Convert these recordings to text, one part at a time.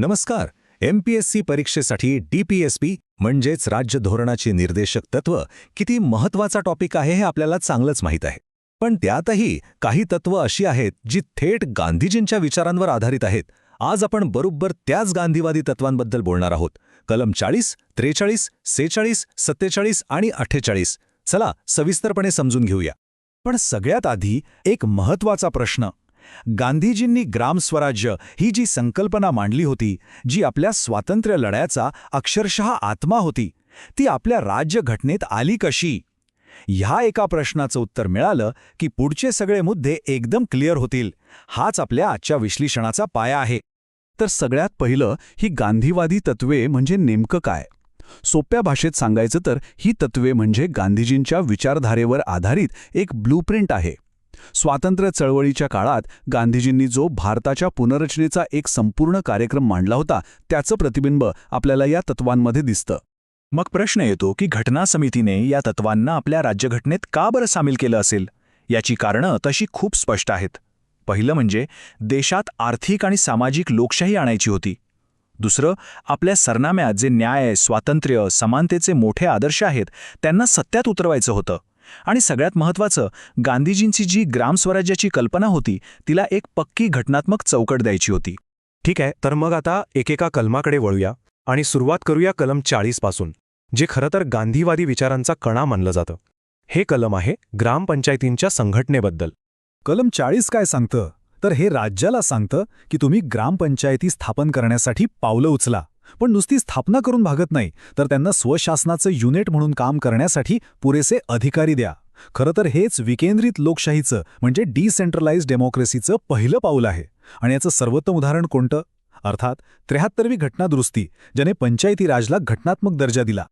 नमस्कार. MPSC परीक्षेसाठी DPSP म्हणजेच राज्य धोरणाची निर्देशक तत्व किती महत्त्वाचा टॉपिक आहे हे आपल्याला चांगलंच माहीत आहे. पण त्यातही काही तत्व अशी आहेत जी थेट गांधीजींच्या विचारांवर आधारित आहेत. आज आपण बरोबर त्याच गांधीवादी तत्वांबद्दल बोलणार आहोत. कलम 40, 43, 46, 47 आणि 48. चला सविस्तरपणे समजून घेऊया. पण सगळ्यात आधी एक महत्त्वाचा प्रश्न. गांधीजींनी ग्रामस्वराज्य ही जी संकल्पना मांडली होती, जी आपल्या स्वातंत्र्य लढ्याचा अक्षरशः आत्मा होती, ती आपल्या राज्यघटनेत आली कशी? ह्या एका प्रश्नाचं उत्तर मिळालं की पुढचे सगळे मुद्दे एकदम क्लिअर होतील. हाच आपल्या आजच्या विश्लेषणाचा पाया आहे. तर सगळ्यात पहिलं, ही गांधीवादी तत्वे म्हणजे नेमकं काय? सोप्या भाषेत सांगायचं तर ही तत्वे म्हणजे गांधीजींच्या विचारधारेवर आधारित एक ब्लूप्रिंट आहे. स्वातंत्र्य चळवळीच्या काळात गांधीजींनी जो भारताच्या पुनर्रचनेचा एक संपूर्ण कार्यक्रम मांडला होता, त्याचं प्रतिबिंब आपल्याला या तत्वांमध्ये दिसतं. मग प्रश्न येतो की घटना समितीने या तत्वांना आपल्या राज्यघटनेत का बरं सामील केलं असेल? याची कारणं तशी खूप स्पष्ट आहेत. पहिलं म्हणजे देशात आर्थिक आणि सामाजिक लोकशाही आणायची होती. दुसरं, आपल्या सरनाम्यात जे न्याय, स्वातंत्र्य, समानतेचे मोठे आदर्श आहेत त्यांना सत्यात उतरवायचं होतं. आणि सगळ्यात महत्त्वाचं, गांधीजींची जी ग्रामस्वराज्याची कल्पना होती तिला एक पक्की घटनात्मक चौकट द्यायची होती. ठीक आहे, तर मग आता एकेका कलमाकडे वळूया आणि सुरुवात करूया कलम 40 पासून, जे खरं तर गांधीवादी विचारांचा कणा मानलं जातं. हे कलम आहे ग्रामपंचायतींच्या संघटनेबद्दल. कलम 40 काय सांगतं? तर हे राज्याला सांगतं की तुम्ही ग्रामपंचायती स्थापन करण्यासाठी पावलं उचला, पण नुसती स्थापना करून भागत नाही, तर त्यांना स्वशासनाचं युनिट म्हणून काम करण्यासाठी पुरेसे अधिकारी द्या. खरं तर हेच विकेंद्रित लोकशाहीचं म्हणजे डिसेंट्रलाइज्ड डेमोक्रेसीचं पहिलं पाऊल आहे. आणि याचं सर्वोत्तम उदाहरण कोणतं? अर्थात 73वी घटनादुरुस्ती, ज्याने पंचायती राजला घटनात्मक दर्जा दिला.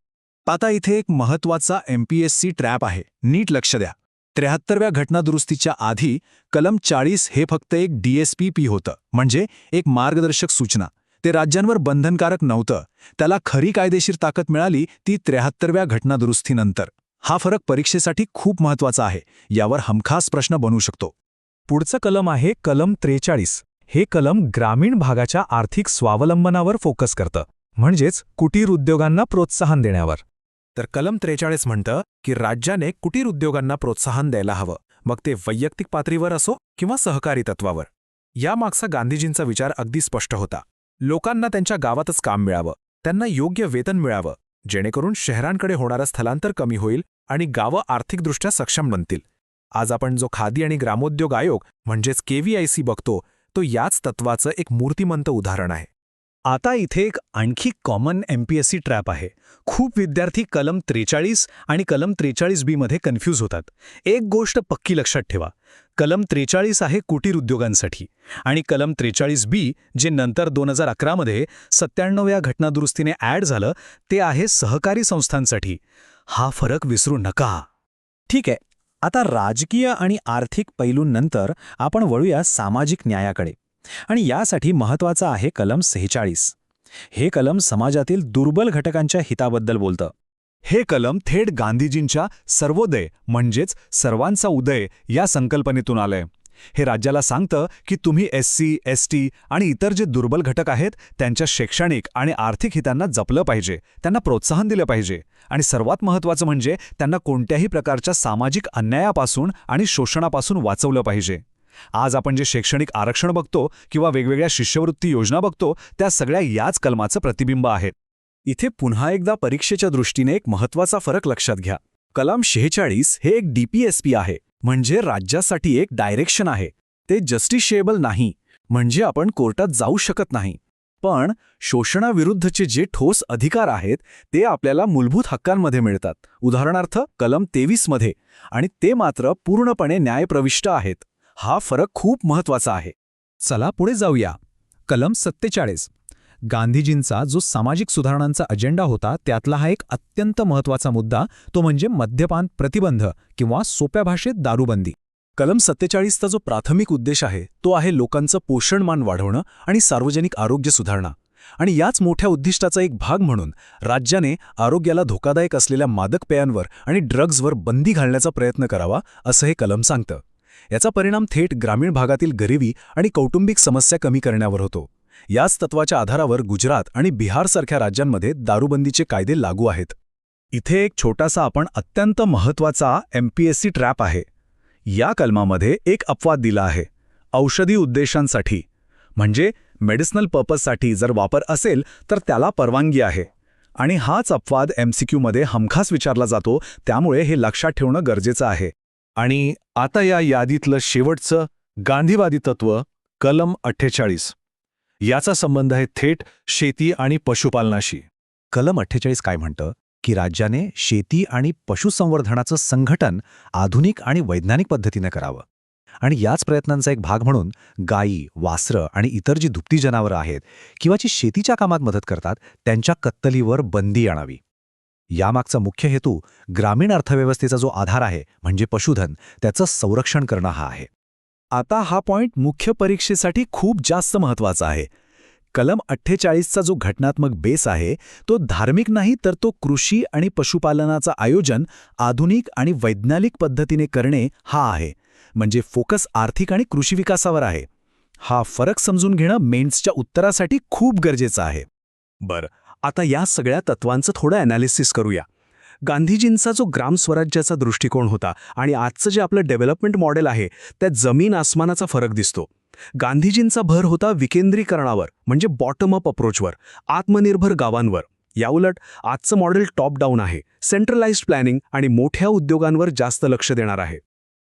आता इथे एक महत्त्वाचा MPSC ट्रॅप आहे. नीट लक्ष द्या. 73व्या घटनादुरुस्तीच्या आधी कलम 40 हे फक्त एक DSPP होतं, म्हणजे एक मार्गदर्शक सूचना. ते राज्यांवर बंधनकारक नव्हतं. त्याला खरी कायदेशीर ताकद मिळाली ती 73व्या घटनादुरुस्तीनंतर. हा फरक परीक्षेसाठी खूप महत्त्वाचा आहे. यावर हमखास प्रश्न बनू शकतो. पुढचं कलम आहे कलम 43. हे कलम ग्रामीण भागाच्या आर्थिक स्वावलंबनावर फोकस करतं, म्हणजेच कुटीर उद्योगांना प्रोत्साहन देण्यावर. तर कलम 43 म्हणतं की राज्याने कुटीर उद्योगांना प्रोत्साहन द्यायला हवं, मग ते वैयक्तिक पातळीवर असो किंवा सहकारी तत्वावर. यामागचा गांधीजींचा विचार अगदी स्पष्ट होता. लोकांना त्यांच्या गावातच काम मिळावं, त्यांना योग्य वेतन मिळावं, जेणेकरून शहरांकडे होणारं स्थलांतर कमी होईल आणि गावं आर्थिकदृष्ट्या सक्षम बनतील. आज आपण जो खादी आणि ग्रामोद्योग आयोग म्हणजेच KVIC बघतो, तो याच तत्वाचं एक मूर्तिमंत उदाहरण आहे. आता इथे एक आणखी कॉमन MPSC ट्रॅप आहे. खूप विद्यार्थी कलम 43 आणि कलम 43B मध्ये कन्फ्यूज होतात. एक गोष्ट पक्की लक्षात ठेवा. कलम 43 आहे कुटीर उद्योगांसाठी आणि कलम 43B, जे नंतर 2011 मध्ये 97व्या घटनादुरुस्तीने ॲड झालं, ते आहे सहकारी संस्थांसाठी. हा फरक विसरू नका. ठीक आहे, आता राजकीय आणि आर्थिक पैलूंनंतर आपण वळूया सामाजिक न्यायाकडे. आणि यासाठी महत्त्वाचं आहे कलम 46. हे कलम समाजातील दुर्बल घटकांच्या हिताबद्दल बोलतं. हे कलम थेट गांधीजींच्या सर्वोदय म्हणजेच सर्वांचा उदय या संकल्पनेतून आलंय. हे राज्याला सांगतं की तुम्ही SC, ST आणि इतर जे दुर्बल घटक आहेत त्यांच्या शैक्षणिक आणि आर्थिक हितांना जपलं पाहिजे, त्यांना प्रोत्साहन दिलं पाहिजे आणि सर्वात महत्त्वाचं म्हणजे त्यांना कोणत्याही प्रकारच्या सामाजिक अन्यायापासून आणि शोषणापासून वाचवलं पाहिजे. आज आपण जे शैक्षणिक आरक्षण बघतो किंवा वेगवेगळ्या शिष्यवृत्ती योजना बघतो, त्या सगळ्या याच कलमाचं प्रतिबिंब आहेत. इथे पुन्हा एकदा परीक्षेच्या दृष्टीने एक महत्त्वाचा फरक लक्षात घ्या. कलम 46 हे एक DPSP आहे, म्हणजे राज्यासाठी एक डायरेक्शन आहे. ते जस्टिशिएबल नाही, म्हणजे आपण कोर्टात जाऊ शकत नाही. पण शोषणाविरुद्धचे जे ठोस अधिकार आहेत ते आपल्याला मूलभूत हक्कांमध्ये मिळतात, उदाहरणार्थ कलम 23 मध्ये, आणि ते मात्र पूर्णपणे न्यायप्रविष्ट आहेत. हा फरक खूप महत्त्वाचा आहे. चला पुढे जाऊया. कलम 47. गांधीजींचा जो सामाजिक सुधारणांचा अजेंडा होता त्यातला हा एक अत्यंत महत्त्वाचा मुद्दा, तो म्हणजे मद्यपान प्रतिबंध किंवा सोप्या भाषेत दारूबंदी. कलम 47चा जो प्राथमिक उद्देश आहे तो आहे लोकांचं पोषणमान वाढवणं आणि सार्वजनिक आरोग्य सुधारणा. आणि याच मोठ्या उद्दिष्टाचा एक भाग म्हणून राज्याने आरोग्याला धोकादायक असलेल्या मादक पेयांवर आणि ड्रग्जवर बंदी घालण्याचा प्रयत्न करावा, असं हे कलम सांगतं. याचा परिणाम थेट ग्रामीण भागातील गरिबी आणि कौटुंबिक समस्या कमी करण्यावर होतो. याच तत्वाच्या आधारावर गुजरात आणि बिहारसारख्या राज्यांमध्ये दारूबंदीचे कायदे लागू आहेत. इथे एक छोटासा आपण अत्यंत महत्त्वाचा MPSC ट्रॅप आहे. या कलमामध्ये एक अपवाद दिला आहे. औषधी उद्देशांसाठी म्हणजे मेडिसिनल पर्पजसाठी जर वापर असेल तर त्याला परवानगी आहे. आणि हाच अपवाद MCQमध्ये हमखास विचारला जातो, त्यामुळे हे लक्षात ठेवणं गरजेचं आहे. आणि आता या यादीतलं शेवटचं गांधीवादी तत्व कलम 48. याचा संबंध आहे थेट शेती आणि पशुपालनाशी. कलम 48 काय म्हणतं की राज्याने शेती आणि पशुसंवर्धनाचं संघटन आधुनिक आणि वैज्ञानिक पद्धतीने करावं. आणि याच प्रयत्नांचा एक भाग म्हणून गायी, वासरं आणि इतर जी दुभती जनावरं आहेत किंवा जी शेतीच्या कामात मदत करतात त्यांच्या कत्तलीवर बंदी आणावी. यामागचा मुख्य हेतू ग्रामीण अर्थव्यवस्थेचा जो आधार आहे म्हणजे पशुधन त्याचं संरक्षण करणं हा आहे. आता हा पॉइंट मुख्य परीक्षेसाठी खूप जास्त महत्त्वाचा आहे. कलम 48चा जो घटनात्मक बेस आहे तो धार्मिक नाही तर तो कृषी आणि पशुपालनाचं आयोजन आधुनिक आणि वैज्ञानिक पद्धतीने करणे हा आहे. म्हणजे फोकस आर्थिक आणि कृषी विकासावर आहे. हा फरक समजून घेणं मेन्सच्या उत्तरासाठी खूप गरजेचं आहे. बरं, आता या सगळ्या तत्वांचं थोडं ॲनालिसिस करूया. गांधीजींचा जो ग्रामस्वराज्याचा दृष्टिकोन होता आणि आजचं जे आपलं डेव्हलपमेंट मॉडेल आहे त्यात जमीन आसमानाचा फरक दिसतो. गांधीजींचा भर होता विकेंद्रीकरणावर म्हणजे बॉटम अप अप्रोचवर, आत्मनिर्भर गावांवर. याउलट आजचं मॉडेल टॉप डाऊन आहे, सेंट्रलाइज्ड प्लॅनिंग आणि मोठ्या उद्योगांवर जास्त लक्ष देणार आहे.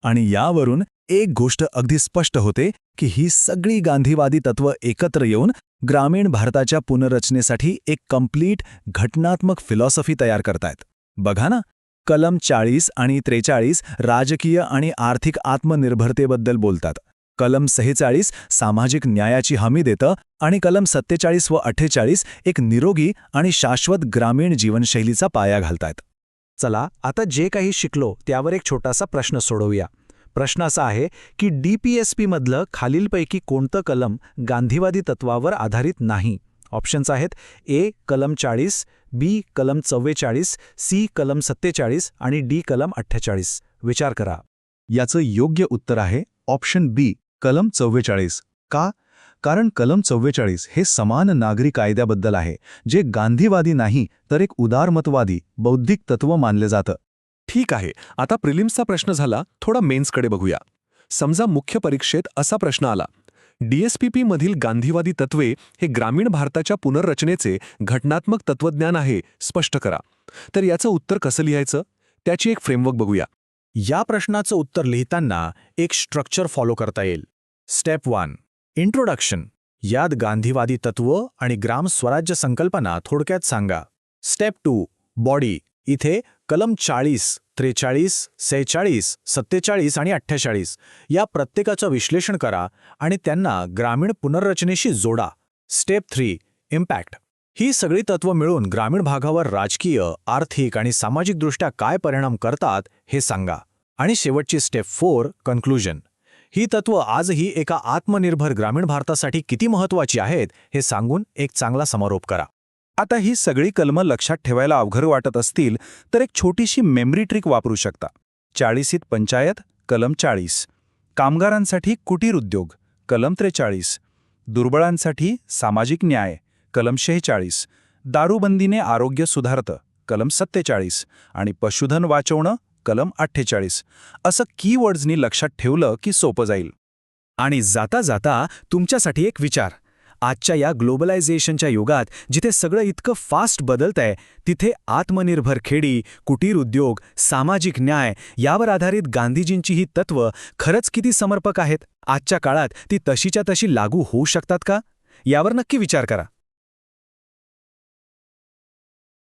आणि यावरून एक गोष्ट अगदी स्पष्ट होते की ही सगळी गांधीवादी तत्व एकत्र येऊन ग्रामीण भारताच्या पुनर्रचनेसाठी एक कंप्लीट घटनात्मक फिलॉसॉफी तयार करतायत. बघा ना, कलम 40 आणि 43 राजकीय आणि आर्थिक आत्मनिर्भरतेबद्दल बोलतात. कलम 46 सामाजिक न्यायाची हमी देतं आणि कलम 47 व 48 एक निरोगी आणि शाश्वत ग्रामीण जीवनशैलीचा पाया घालतायत. चला आता जे काही शिकलो त्यावर एक छोटासा प्रश्न सोडवूया. प्रश्न असा आहे की DPSP मधलं खालीलपैकी कोणतं कलम गांधीवादी तत्वावर आधारित नाही? ऑप्शन्स आहेत A कलम 40, B कलम 44, C कलम 47 आणि D कलम 48. विचार करा. याचं योग्य उत्तर आहे ऑप्शन बी कलम 44. का? कारण कलम 44 हे समान नागरी कायद्याबद्दल आहे, जे गांधीवादी नाही तर एक उदारमतवादी बौद्धिक तत्व मानले जातं. ठीक आहे, आता प्रिलिम्सचा प्रश्न झाला, थोडा मेन्सकडे बघूया. समजा मुख्य परीक्षेत असा प्रश्न आला, DSPP मधील गांधीवादी तत्वे हे ग्रामीण भारताच्या पुनर्रचनेचे घटनात्मक तत्वज्ञान आहे, स्पष्ट करा. तर याचं उत्तर कसं लिहायचं? त्याची एक फ्रेमवर्क बघूया. या प्रश्नाचं उत्तर लिहिताना एक स्ट्रक्चर फॉलो करता येईल. Step 1 introduction. यात गांधीवादी तत्व आणि ग्राम स्वराज्य संकल्पना थोडक्यात सांगा. Step 2 body. इथे कलम 40, 43, 46, 47 आणि 48 या प्रत्येकाचं विश्लेषण करा आणि त्यांना ग्रामीण पुनर्रचनेशी जोडा. Step 3 impact. ही सगळी तत्त्व मिळून ग्रामीण भागावर राजकीय, आर्थिक आणि सामाजिकदृष्ट्या काय परिणाम करतात हे सांगा. आणि शेवटची स्टेप 4 कन्क्लुजन. ही तत्त्व आजही एका आत्मनिर्भर ग्रामीण भारतासाठी किती महत्त्वाची आहेत हे सांगून एक चांगला समारोप करा. आता ही सगळी कलमं लक्षात ठेवायला अवघड वाटत असतील तर एक छोटीशी मेमरी ट्रिक वापरू शकता. 40th पंचायत कलम 40, कामगारांसाठी कुटीर उद्योग कलम 43, दुर्बळांसाठी सामाजिक न्याय कलम 46, दारूबंदीने आरोग्य सुधारतं कलम 47 आणि पशुधन वाचवणं कलम 48. असं कीवर्ड्सनी लक्षात ठेवलं की सोपं जाईल. आणि जाता जाता तुमच्यासाठी एक विचार. आजच्या या ग्लोबलायझेशनच्या युगात जिथे सगळं इतकं फास्ट बदलतंय तिथे आत्मनिर्भर खेडी, कुटीर उद्योग, सामाजिक न्याय यावर आधारित गांधीजींची ही तत्त्व खरंच किती समर्पक आहेत? आजच्या काळात ती तशीच्या तशी लागू होऊ शकतात का? यावर नक्की विचार करा.